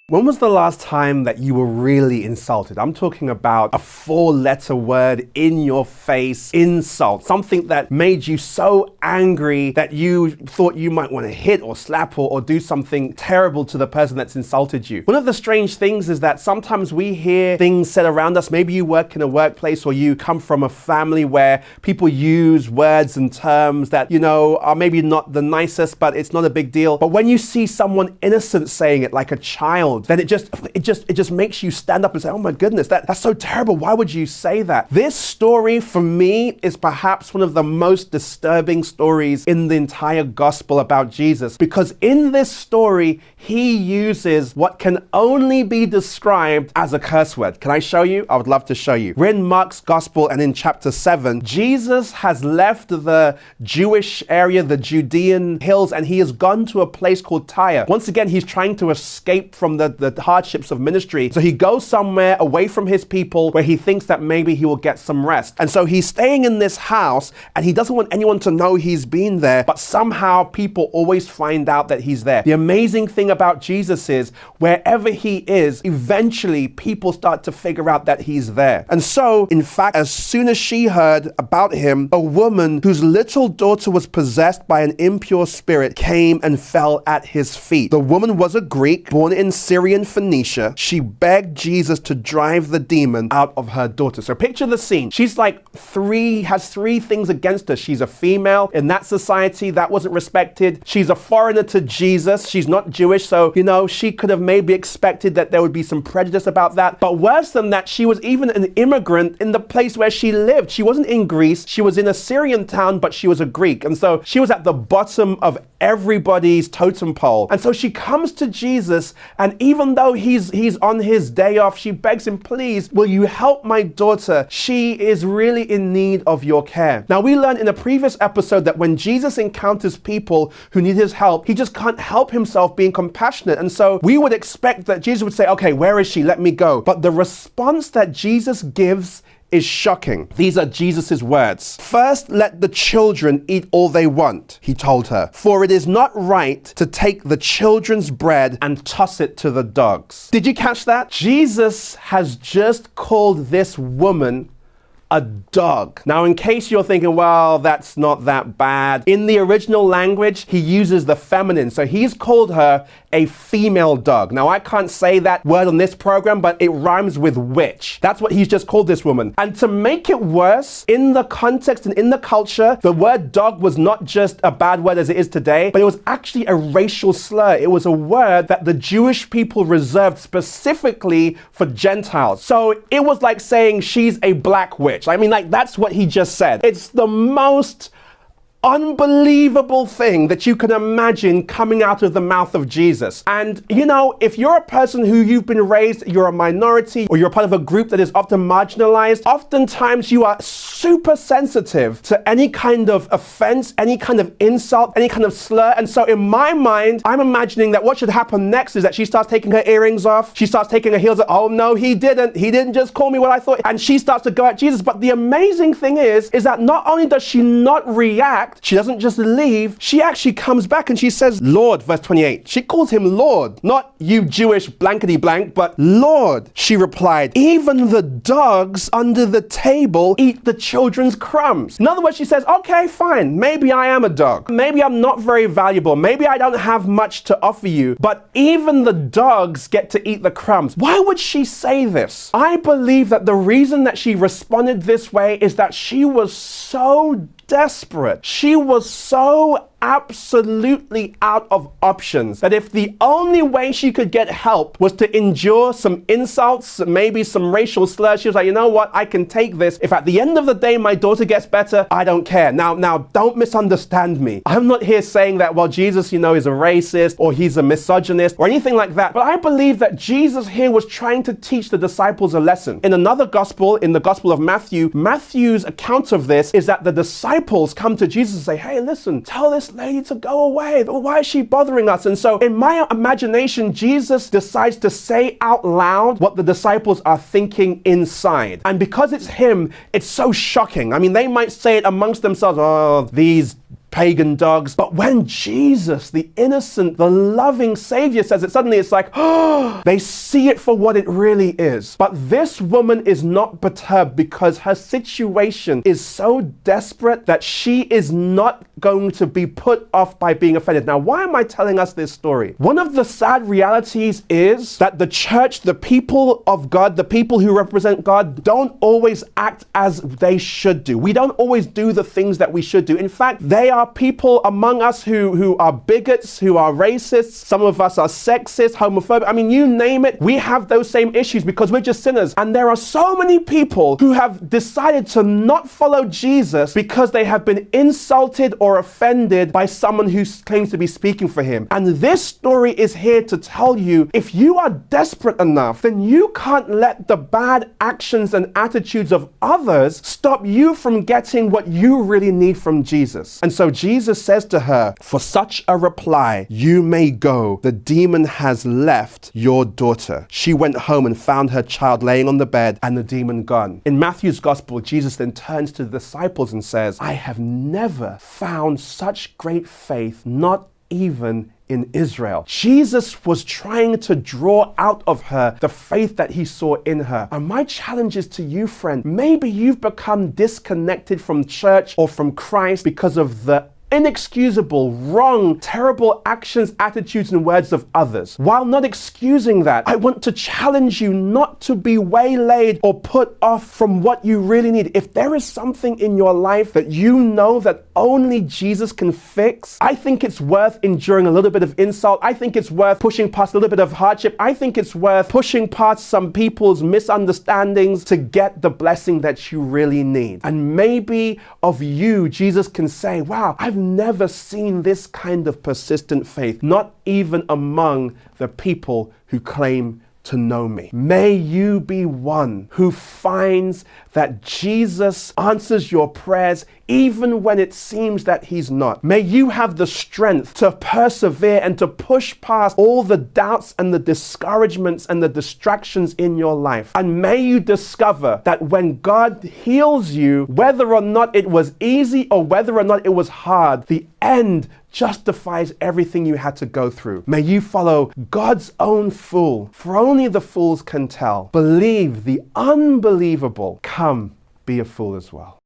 When was the last time that you were really insulted? I'm talking about a 4-letter word in your face, insult, something that made you so angry that you thought you might want to hit or slap or do something terrible to the person that's insulted you. One of the strange things is that sometimes we hear things said around us. Maybe you work in a workplace or you come from a family where people use words and terms that, are maybe not the nicest, but it's not a big deal. But when you see someone innocent saying it, like a child, then it just makes you stand up and say, oh my goodness, that's so terrible. Why would you say that? This story for me is perhaps one of the most disturbing stories in the entire gospel about Jesus, because in this story, he uses what can only be described as a curse word. Can I show you? I would love to show you. We're in Mark's gospel, and in chapter 7, Jesus has left the Jewish area, the Judean hills, and he has gone to a place called Tyre. Once again, he's trying to escape from the hardships of ministry. So he goes somewhere away from his people where he thinks that maybe he will get some rest. And so he's staying in this house and he doesn't want anyone to know he's been there, but somehow people always find out that he's there. The amazing thing about Jesus is wherever he is, eventually people start to figure out that he's there. And so, in fact, as soon as she heard about him, a woman whose little daughter was possessed by an impure spirit came and fell at his feet. The woman was a Greek, born in Syrian Phoenicia. She begged Jesus to drive the demon out of her daughter. So picture the scene. She's has three things against her. She's a female. In that society, that wasn't respected. She's a foreigner to Jesus. She's not Jewish. So, she could have maybe expected that there would be some prejudice about that. But worse than that, she was even an immigrant in the place where she lived. She wasn't in Greece. She was in a Syrian town, but she was a Greek. And so she was at the bottom of everybody's totem pole. And so she comes to Jesus, and even though he's on his day off, she begs him, please, will you help my daughter? She is really in need of your care. Now, we learned in a previous episode that when Jesus encounters people who need his help, he just can't help himself being compassionate. And so we would expect that Jesus would say, okay, where is she? Let me go. But the response that Jesus gives is shocking. These are Jesus's words. First, let the children eat all they want, he told her, for it is not right to take the children's bread and toss it to the dogs. Did you catch that? Jesus has just called this woman a dog. Now, in case you're thinking, well, that's not that bad. In the original language, he uses the feminine. So he's called her a female dog. Now, I can't say that word on this program, but it rhymes with witch. That's what he's just called this woman. And to make it worse, in the context and in the culture, the word dog was not just a bad word as it is today, but it was actually a racial slur. It was a word that the Jewish people reserved specifically for Gentiles. So it was like saying she's a black witch. I mean, that's what he just said. It's the most unbelievable thing that you can imagine coming out of the mouth of Jesus. And if you're a person who you've been raised, you're a minority, or you're part of a group that is often marginalized, oftentimes you are super sensitive to any kind of offense, any kind of insult, any kind of slur. And so in my mind, I'm imagining that what should happen next is that she starts taking her earrings off. She starts taking her heels off. Oh no, he didn't just call me what I thought. And she starts to go at Jesus. But the amazing thing is that not only does she not react, she doesn't just leave, she actually comes back and she says, Lord, verse 28. She calls him Lord, not you Jewish blankety blank, but Lord. She replied, even the dogs under the table eat the children's crumbs. In other words, she says, okay, fine. Maybe I am a dog. Maybe I'm not very valuable. Maybe I don't have much to offer you, but even the dogs get to eat the crumbs. Why would she say this? I believe that the reason that she responded this way is that she was so desperate. She was so absolutely out of options that if the only way she could get help was to endure some insults, maybe some racial slurs, she was like, you know what, I can take this. If at the end of the day my daughter gets better, I don't care. Now don't misunderstand me. I'm not here saying that, well, Jesus, is a racist or he's a misogynist or anything like that. But I believe that Jesus here was trying to teach the disciples a lesson. In another gospel, in the Gospel of Matthew, Matthew's account of this is that the disciples come to Jesus and say, hey, listen, tell this lady to go away. Why is she bothering us? And so in my imagination, Jesus decides to say out loud what the disciples are thinking inside. And because it's him, it's so shocking. I mean, they might say it amongst themselves, oh, these pagan dogs. But when Jesus, the innocent, the loving Savior, says it, suddenly it's like, oh, they see it for what it really is. But this woman is not perturbed because her situation is so desperate that she is not going to be put off by being offended. Now, why am I telling us this story? One of the sad realities is that the church, the people of God, the people who represent God, don't always act as they should do. We don't always do the things that we should do. In fact, they are people among us who are bigots, who are racists. Some of us are sexist, homophobic. I mean, you name it. We have those same issues because we're just sinners. And there are so many people who have decided to not follow Jesus because they have been insulted or offended by someone who claims to be speaking for him. And this story is here to tell you, if you are desperate enough, then you can't let the bad actions and attitudes of others stop you from getting what you really need from Jesus. And so Jesus says to her, for such a reply, you may go. The demon has left your daughter. She went home and found her child laying on the bed and the demon gone. In Matthew's gospel, Jesus then turns to the disciples and says, I have never found such great faith, not even in Israel. Jesus was trying to draw out of her the faith that he saw in her. And my challenge is to you, friend, maybe you've become disconnected from church or from Christ because of the inexcusable, wrong, terrible actions, attitudes, and words of others. While not excusing that, I want to challenge you not to be waylaid or put off from what you really need. If there is something in your life that you know that only Jesus can fix, I think it's worth enduring a little bit of insult. I think it's worth pushing past a little bit of hardship. I think it's worth pushing past some people's misunderstandings to get the blessing that you really need. And maybe of you, Jesus can say, wow, I've never seen this kind of persistent faith, not even among the people who claim to know me. May you be one who finds that Jesus answers your prayers even when it seems that he's not. May you have the strength to persevere and to push past all the doubts and the discouragements and the distractions in your life. And may you discover that when God heals you, whether or not it was easy or whether or not it was hard, the end justifies everything you had to go through. May you follow God's own fool, for only the fools can tell. Believe the unbelievable. Come, be a fool as well.